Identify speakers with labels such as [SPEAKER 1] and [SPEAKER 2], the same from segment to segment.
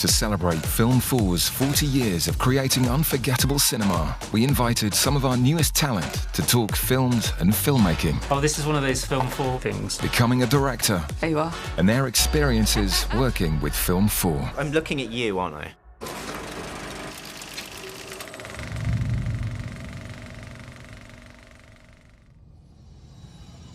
[SPEAKER 1] To celebrate Film4's 40 years of creating unforgettable cinema, we invited some of our newest talent to talk films and filmmaking.
[SPEAKER 2] Oh, this is one of those Film4 things.
[SPEAKER 1] Becoming a director.
[SPEAKER 3] There you are.
[SPEAKER 1] And their experiences working with Film4.
[SPEAKER 4] I'm looking at you, aren't I?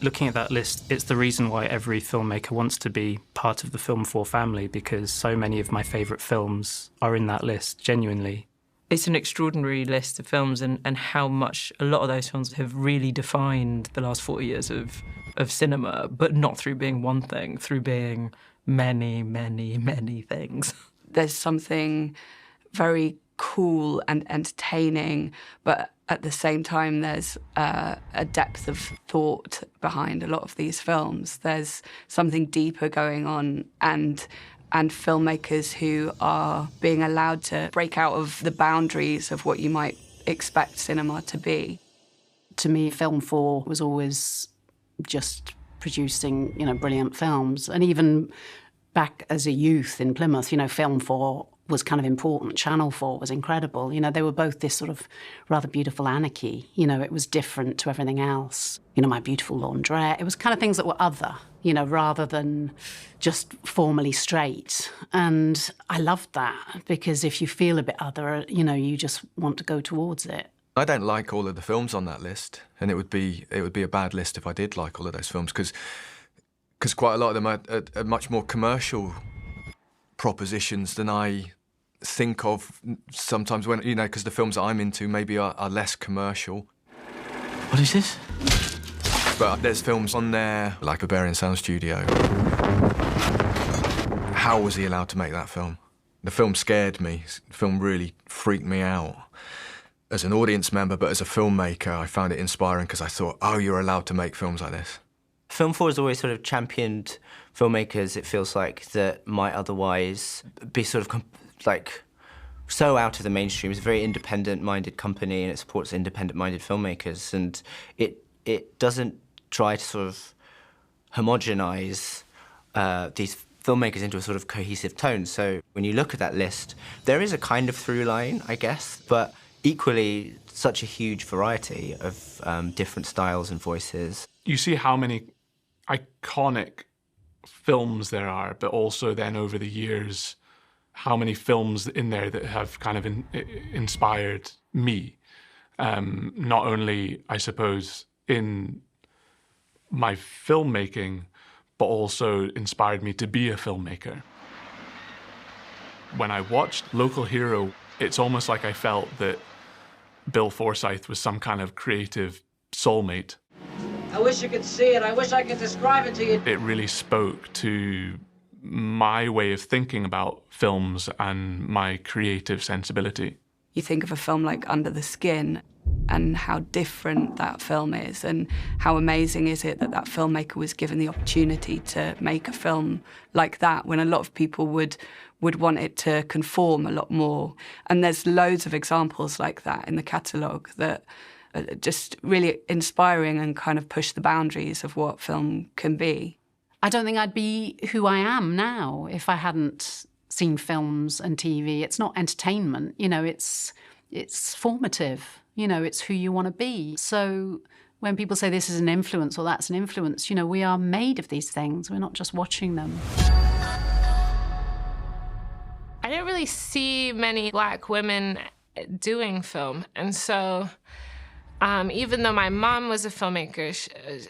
[SPEAKER 2] Looking at that list, it's the reason why every filmmaker wants to be part of the Film4 family, because so many of my favourite films are in that list, genuinely.
[SPEAKER 3] It's an extraordinary list of films, and how much a lot of those films have really defined the last 40 years of cinema, but not through being one thing, through being many, many, many things. There's something very cool and entertaining, but at the same time there's a depth of thought behind a lot of these films. There's something deeper going on, and filmmakers who are being allowed to break out of the boundaries of what you might expect cinema to be.
[SPEAKER 5] To me, Film4 was always just producing, brilliant films. And even back as a youth in Plymouth, Film4 was kind of important. Channel 4 was incredible. They were both this sort of rather beautiful anarchy. It was different to everything else. My Beautiful Laundrette. It was kind of things that were other, rather than just formally straight. And I loved that, because if you feel a bit other, you just want to go towards it.
[SPEAKER 6] I don't like all of the films on that list, and it would be a bad list if I did like all of those films, because quite a lot of them are much more commercial propositions than I think of sometimes when, because the films that I'm into maybe are less commercial.
[SPEAKER 7] What is this?
[SPEAKER 6] But there's films on there, like Barbarian Sound Studio. How was he allowed to make that film? The film scared me. The film really freaked me out. As an audience member, but as a filmmaker, I found it inspiring, because I thought, oh, you're allowed to make films like this.
[SPEAKER 4] Film4 has always sort of championed filmmakers, it feels like, that might otherwise be sort of so out of the mainstream. It's a very independent-minded company, and it supports independent-minded filmmakers, and it doesn't try to sort of homogenise these filmmakers into a sort of cohesive tone. So when you look at that list, there is a kind of through line, I guess, but equally such a huge variety of different styles and voices.
[SPEAKER 8] You see how many iconic films there are, but also then over the years, how many films in there that have kind of inspired me. Not only, I suppose, in my filmmaking, but also inspired me to be a filmmaker. When I watched Local Hero, it's almost like I felt that Bill Forsyth was some kind of creative soulmate.
[SPEAKER 9] I wish you could see it. I wish I could describe it to you.
[SPEAKER 8] It really spoke to my way of thinking about films and my creative sensibility.
[SPEAKER 3] You think of a film like Under the Skin and how different that film is, and how amazing is it that that filmmaker was given the opportunity to make a film like that, when a lot of people would want it to conform a lot more. And there's loads of examples like that in the catalogue that are just really inspiring and kind of push the boundaries of what film can be.
[SPEAKER 5] I don't think I'd be who I am now if I hadn't seen films and TV. It's not entertainment, it's formative. It's who you want to be. So when people say this is an influence or that's an influence, we are made of these things. We're not just watching them.
[SPEAKER 10] I didn't really see many Black women doing film. And so even though my mom was a filmmaker,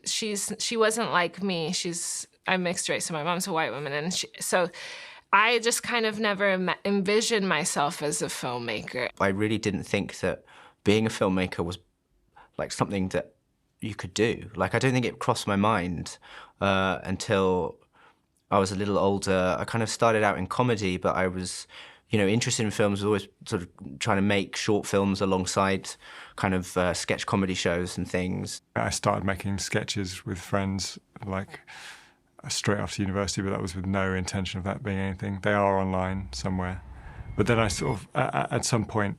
[SPEAKER 10] she wasn't like me. I'm mixed race, so my mom's a white woman. And so I just kind of never envisioned myself as a filmmaker.
[SPEAKER 4] I really didn't think that being a filmmaker was like something that you could do. I don't think it crossed my mind until I was a little older. I kind of started out in comedy, but I was, interested in films, always sort of trying to make short films alongside kind of sketch comedy shows and things.
[SPEAKER 11] I started making sketches with friends, straight after university, but that was with no intention of that being anything. They are online somewhere. But then I sort of, at some point,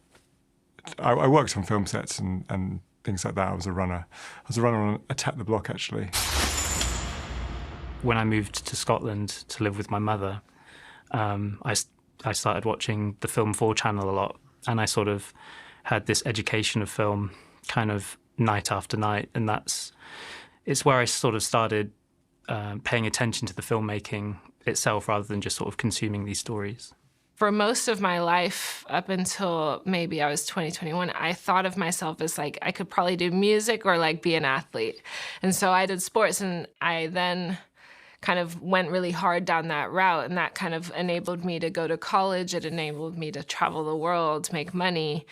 [SPEAKER 11] I worked on film sets and things like that. I was a runner. I was a runner on Attack the Block, actually.
[SPEAKER 2] When I moved to Scotland to live with my mother, I I started watching the Film4 channel a lot, and I sort of had this education of film kind of night after night, and it's where I sort of started paying attention to the filmmaking itself rather than just sort of consuming these stories.
[SPEAKER 10] For most of my life, up until maybe I was 20, 21, I thought of myself as like, I could probably do music or like be an athlete. And so I did sports, and I then kind of went really hard down that route, and that kind of enabled me to go to college. It enabled me to travel the world, make money.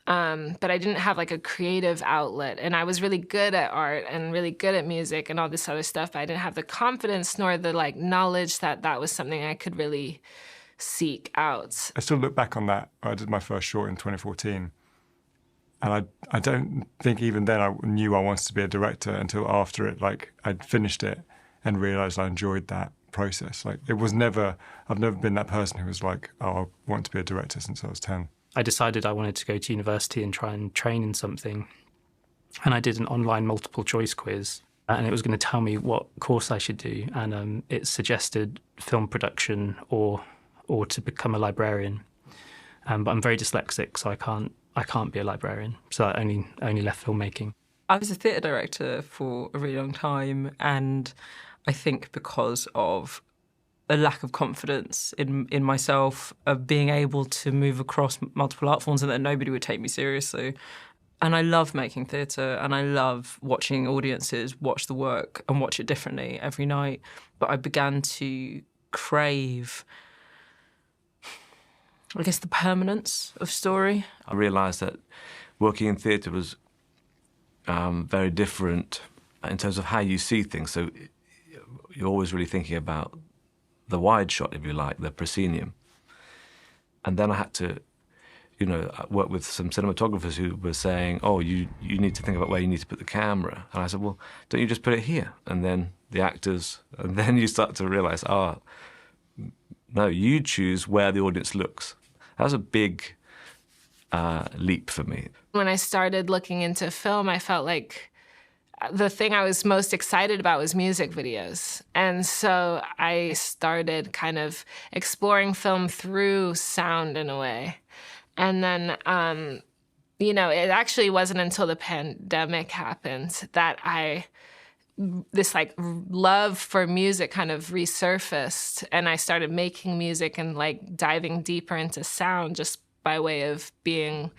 [SPEAKER 10] But I didn't have like a creative outlet, and I was really good at art and really good at music and all this other stuff, but I didn't have the confidence nor the like knowledge that that was something I could really seek out.
[SPEAKER 11] I still look back on that. I did my first short in 2014, and I don't think even then I knew I wanted to be a director until after it. Like, I'd finished it and realised I enjoyed that process. Like, I've never been that person who was like, oh, I want to be a director since I was 10.
[SPEAKER 2] I decided I wanted to go to university and try and train in something. And I did an online multiple choice quiz, and it was going to tell me what course I should do. And it suggested film production or to become a librarian. But I'm very dyslexic, so I can't be a librarian. So I only left filmmaking.
[SPEAKER 3] I was a theatre director for a really long time, and I think because of a lack of confidence in myself, of being able to move across multiple art forms and that nobody would take me seriously. And I love making theatre, and I love watching audiences watch the work and watch it differently every night. But I began to crave, I guess, the permanence of story.
[SPEAKER 12] I realised that working in theatre was very different in terms of how you see things. So you're always really thinking about the wide shot, if you like, the proscenium. And then I had to, work with some cinematographers who were saying, oh, you need to think about where you need to put the camera. And I said, well, don't you just put it here? And then the actors, and then you start to realise, no, you choose where the audience looks. That was a big leap for me.
[SPEAKER 10] When I started looking into film, I felt like the thing I was most excited about was music videos. And so I started kind of exploring film through sound in a way. And then, it actually wasn't until the pandemic happened that this like love for music kind of resurfaced, and I started making music and like diving deeper into sound just by way of being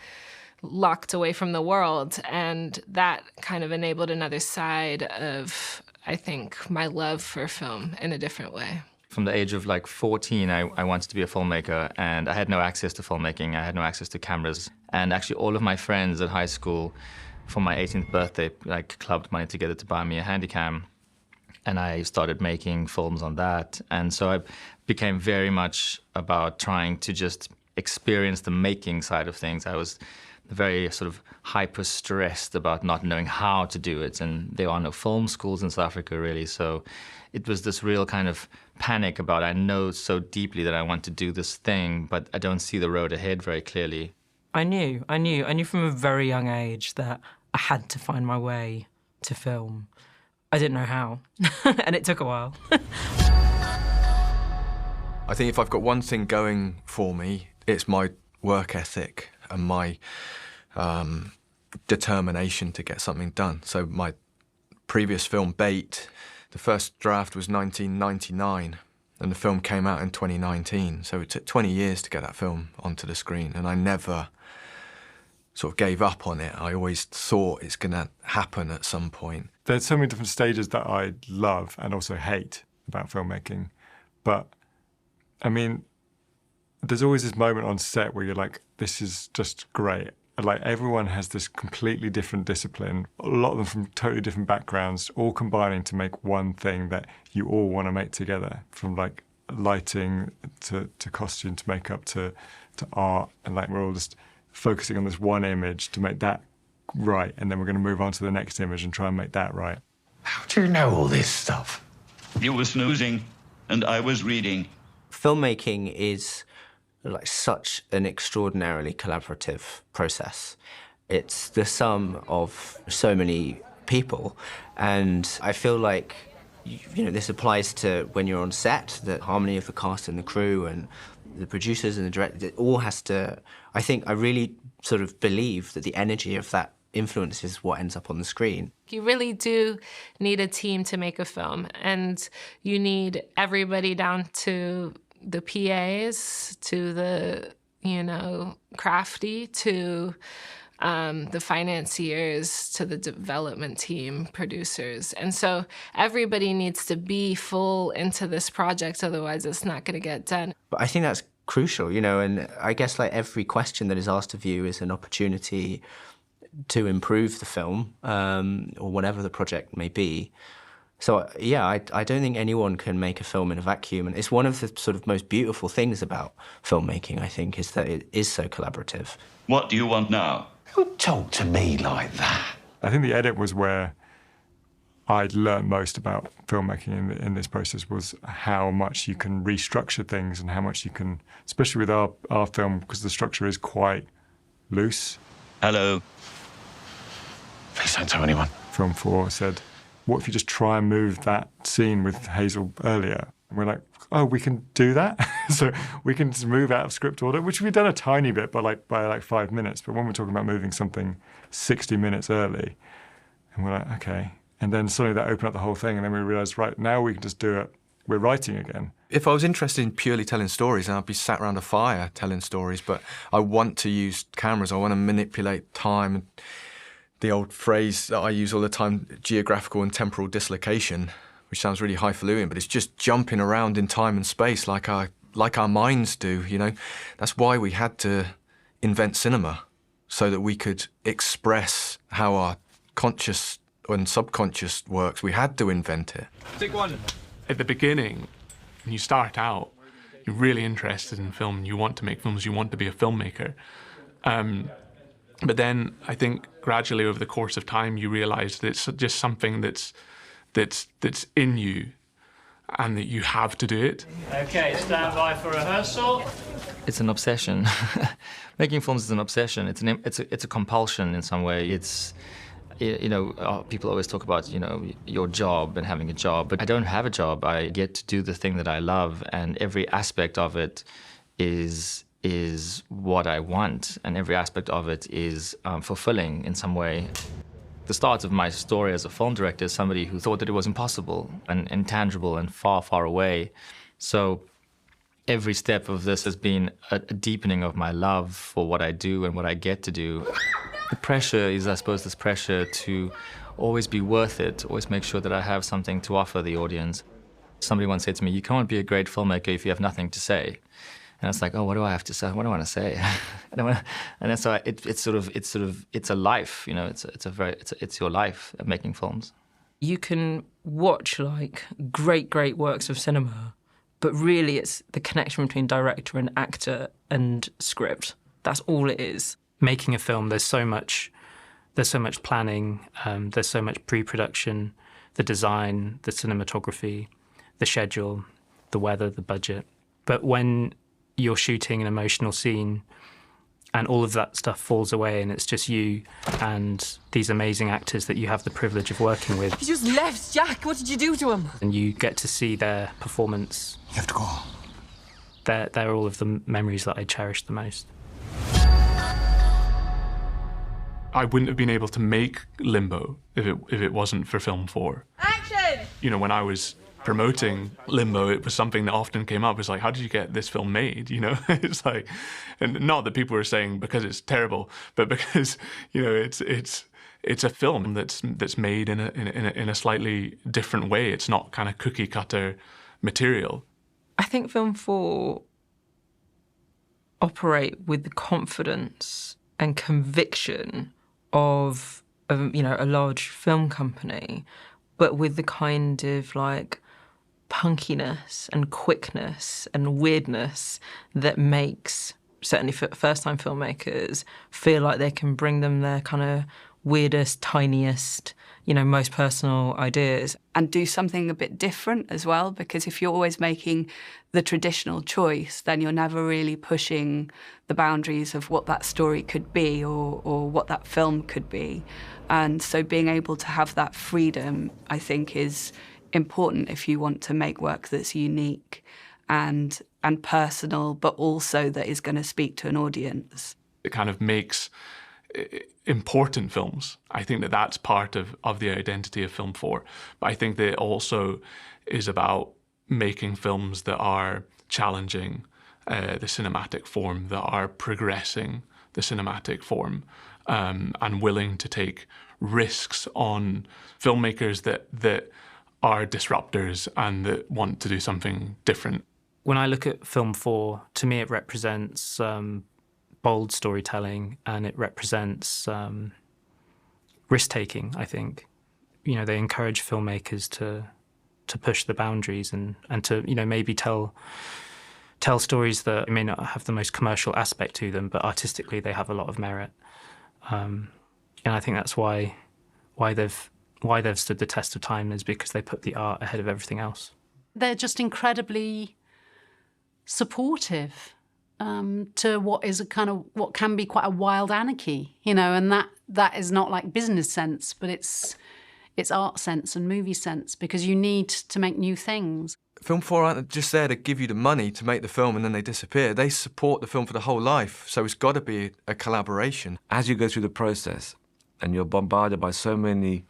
[SPEAKER 10] locked away from the world. And that kind of enabled another side of, I think, my love for film in a different way.
[SPEAKER 13] From the age of like 14, I wanted to be a filmmaker, and I had no access to filmmaking. I had no access to cameras. And actually all of my friends at high school, for my 18th birthday, like clubbed money together to buy me a Handycam. And I started making films on that. And so I became very much about trying to just experience the making side of things. I was very sort of hyper-stressed about not knowing how to do it. And there are no film schools in South Africa, really. So it was this real kind of panic about, I know so deeply that I want to do this thing, but I don't see the road ahead very clearly.
[SPEAKER 3] I knew from a very young age that I had to find my way to film. I didn't know how, and it took a while.
[SPEAKER 6] I think if I've got one thing going for me, it's my work ethic and my determination to get something done. So my previous film, Bait, the first draft was 1999, and the film came out in 2019. So it took 20 years to get that film onto the screen, and I never sort of gave up on it. I always thought it's going to happen at some point.
[SPEAKER 11] There's so many different stages that I love and also hate about filmmaking. But, I mean, there's always this moment on set where you're like, this is just great. And like, everyone has this completely different discipline, a lot of them from totally different backgrounds, all combining to make one thing that you all want to make together, from like lighting to costume to makeup to art. And like, we're all just focusing on this one image to make that right, and then we're going to move on to the next image and try and make that right.
[SPEAKER 7] How do you know all this stuff? You were snoozing, and I was reading.
[SPEAKER 4] Filmmaking is like such an extraordinarily collaborative process. It's the sum of so many people, and I feel like You know, this applies to when you're on set, the harmony of the cast and the crew and the producers and the director, it all has to, I really sort of believe that the energy of that influence is what ends up on the screen.
[SPEAKER 10] You really do need a team to make a film, and you need everybody down to the PAs, to the, you know, crafty, to the financiers, to the development team, producers. And so everybody needs to be full into this project, otherwise it's not going to get done.
[SPEAKER 4] But I think that's crucial, you know, and I guess like every question that is asked of you is an opportunity to improve the film, or whatever the project may be. So yeah, I don't think anyone can make a film in a vacuum, and it's one of the sort of most beautiful things about filmmaking, I think, is that it is so collaborative.
[SPEAKER 7] What do you want now?
[SPEAKER 14] Don't talk to me like that.
[SPEAKER 11] I think the edit was where I'd learned most about filmmaking in this process, was how much you can restructure things and how much you can, especially with our film, because the structure is quite loose.
[SPEAKER 7] Hello.
[SPEAKER 14] Please don't tell anyone.
[SPEAKER 11] Film4 said, what if you just try and move that scene with Hazel earlier? And we're like, oh, we can do that? So we can just move out of script order, which we've done a tiny bit by like 5 minutes. But when we're talking about moving something 60 minutes early, and we're like, okay. And then suddenly that opened up the whole thing, and then we realised, right, now we can just do it. We're writing again.
[SPEAKER 6] If I was interested in purely telling stories, then I'd be sat around a fire telling stories. But I want to use cameras. I want to manipulate time. The old phrase that I use all the time, geographical and temporal dislocation, which sounds really highfalutin, but it's just jumping around in time and space like our minds do, you know? That's why we had to invent cinema, so that we could express how our conscious and subconscious works. We had to invent it.
[SPEAKER 8] Take one. At the beginning, when you start out, you're really interested in film, and you want to make films, you want to be a filmmaker. But then I think gradually over the course of time, you realise that it's just something that's in you, and that you have to do it.
[SPEAKER 2] Okay, stand by for rehearsal.
[SPEAKER 13] It's an obsession. Making films is an obsession. It's a compulsion in some way. It's, you know, people always talk about, you know, your job and having a job, but I don't have a job. I get to do the thing that I love, and every aspect of it is what I want, and every aspect of it is fulfilling in some way. The start of my story as a film director is somebody who thought that it was impossible and intangible and far, far away. So every step of this has been a deepening of my love for what I do and what I get to do. The pressure is, I suppose, this pressure to always be worth it, always make sure that I have something to offer the audience. Somebody once said to me, you can't be a great filmmaker if you have nothing to say. And it's like, oh, what do I have to say? What do I want to say? And then so it's a life, you know. It's your life of making films.
[SPEAKER 3] You can watch like great works of cinema, but really it's the connection between director and actor and script. That's all it is.
[SPEAKER 2] Making a film, there's so much planning, there's so much pre-production, the design, the cinematography, the schedule, the weather, the budget. But when you're shooting an emotional scene and all of that stuff falls away and it's just you and these amazing actors that you have the privilege of working with.
[SPEAKER 15] He just left, Jack. What did you do to him?
[SPEAKER 2] And you get to see their performance.
[SPEAKER 14] You have to go.
[SPEAKER 2] They're all of the memories that I cherish the most.
[SPEAKER 8] I wouldn't have been able to make Limbo if it wasn't for Film4.
[SPEAKER 15] Action!
[SPEAKER 8] You know, when I was promoting Limbo, it was something that often came up. It's like, how did you get this film made? You know, it's like, and not that people were saying because it's terrible, but because, you know, it's a film that's made in a slightly different way. It's not kind of cookie cutter material.
[SPEAKER 3] I think Film4 operate with the confidence and conviction of you know, a large film company, but with the kind of like punkiness and quickness and weirdness that makes, certainly for first-time filmmakers, feel like they can bring them their kind of weirdest, tiniest, you know, most personal ideas.
[SPEAKER 16] And do something a bit different as well, because if you're always making the traditional choice, then you're never really pushing the boundaries of what that story could be or what that film could be. And so being able to have that freedom, I think, is important if you want to make work that's unique and personal, but also that is going to speak to an audience.
[SPEAKER 8] It kind of makes important films. I think that that's part of the identity of Film4. But I think that it also is about making films that are challenging the cinematic form, that are progressing the cinematic form, and willing to take risks on filmmakers that are disruptors and that want to do something different.
[SPEAKER 2] When I look at Film4, to me it represents bold storytelling, and it represents risk-taking, I think. You know, they encourage filmmakers to push the boundaries and to, you know, maybe tell stories that may not have the most commercial aspect to them, but artistically they have a lot of merit. And I think that's why they've stood the test of time, is because they put the art ahead of everything else.
[SPEAKER 5] They're just incredibly supportive to what is what can be quite a wild anarchy, you know, and that is not like business sense, but it's art sense and movie sense, because you need to make new things.
[SPEAKER 6] Film4 aren't just there to give you the money to make the film and then they disappear. They support the film for the whole life, so it's got to be a collaboration.
[SPEAKER 12] As you go through the process and you're bombarded by so many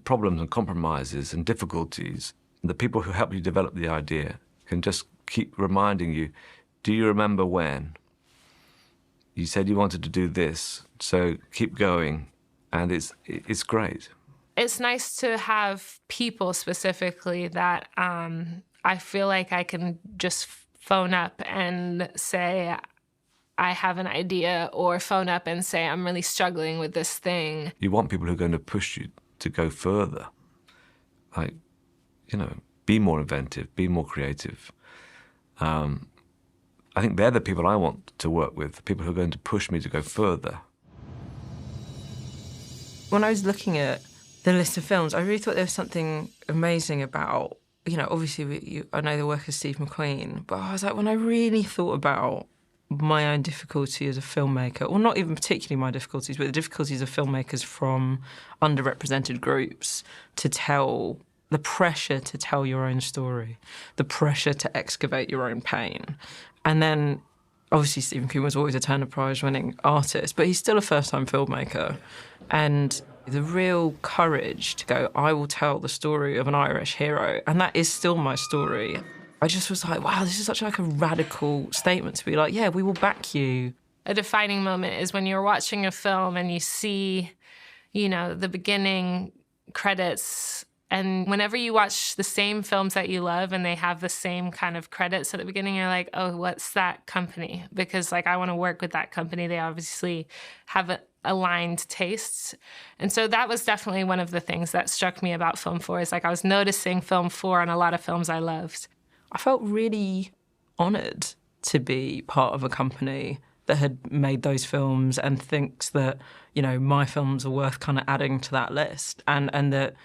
[SPEAKER 12] problems and compromises and difficulties, the people who help you develop the idea can just keep reminding you, do you remember when? You said you wanted to do this, so keep going, and it's great.
[SPEAKER 10] It's nice to have people specifically that I feel like I can just phone up and say, I have an idea, or phone up and say, I'm really struggling with this thing.
[SPEAKER 12] You want people who are going to push you to go further. Like, you know, be more inventive, be more creative. I think they're the people I want to work with, the people who are going to push me to go further.
[SPEAKER 3] When I was looking at the list of films, I really thought there was something amazing about, you know, obviously I know the work of Steve McQueen, but I was like, when I really thought about my own difficulty as a filmmaker, or not even particularly my difficulties, but the difficulties of filmmakers from underrepresented groups to tell, the pressure to tell your own story, the pressure to excavate your own pain. And then, obviously, Stephen King was always a Turner Prize-winning artist, but he's still a first-time filmmaker. And the real courage to go, I will tell the story of an Irish hero, and that is still my story. I just was like, wow, this is such like a radical statement to be like, yeah, we will back you.
[SPEAKER 10] A defining moment is when you're watching a film and you see, you know, the beginning credits. And whenever you watch the same films that you love and they have the same kind of credits at the beginning, you're like, oh, what's that company? Because, like, I want to work with that company. They obviously have aligned tastes. And so that was definitely one of the things that struck me about Film4, is like I was noticing Film4 on a lot of films I loved.
[SPEAKER 3] I felt really honoured to be part of a company that had made those films and thinks that, you know, my films are worth kind of adding to that list. And that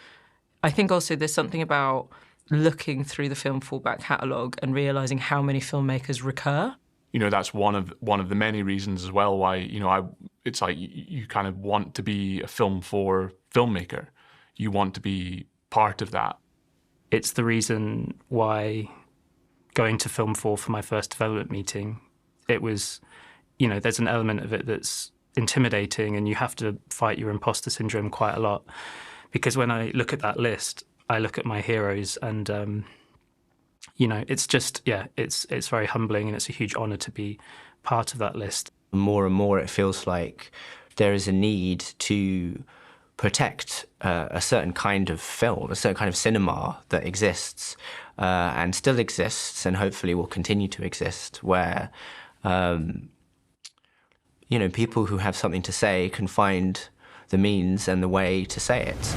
[SPEAKER 3] I think also there's something about looking through the Film4 back catalogue and realising how many filmmakers recur.
[SPEAKER 8] You know, that's one of the many reasons as well why, you know, it's like you kind of want to be a Film4 filmmaker. You want to be part of that.
[SPEAKER 2] It's the reason why going to Film4 for my first development meeting, it was, you know, there's an element of it that's intimidating and you have to fight your imposter syndrome quite a lot. Because when I look at that list, I look at my heroes and, you know, it's just, yeah, it's very humbling and it's a huge honour to be part of that list.
[SPEAKER 4] More and more it feels like there is a need to protect a certain kind of film, a certain kind of cinema that exists and still exists and hopefully will continue to exist, where, you know, people who have something to say can find the means and the way to say it.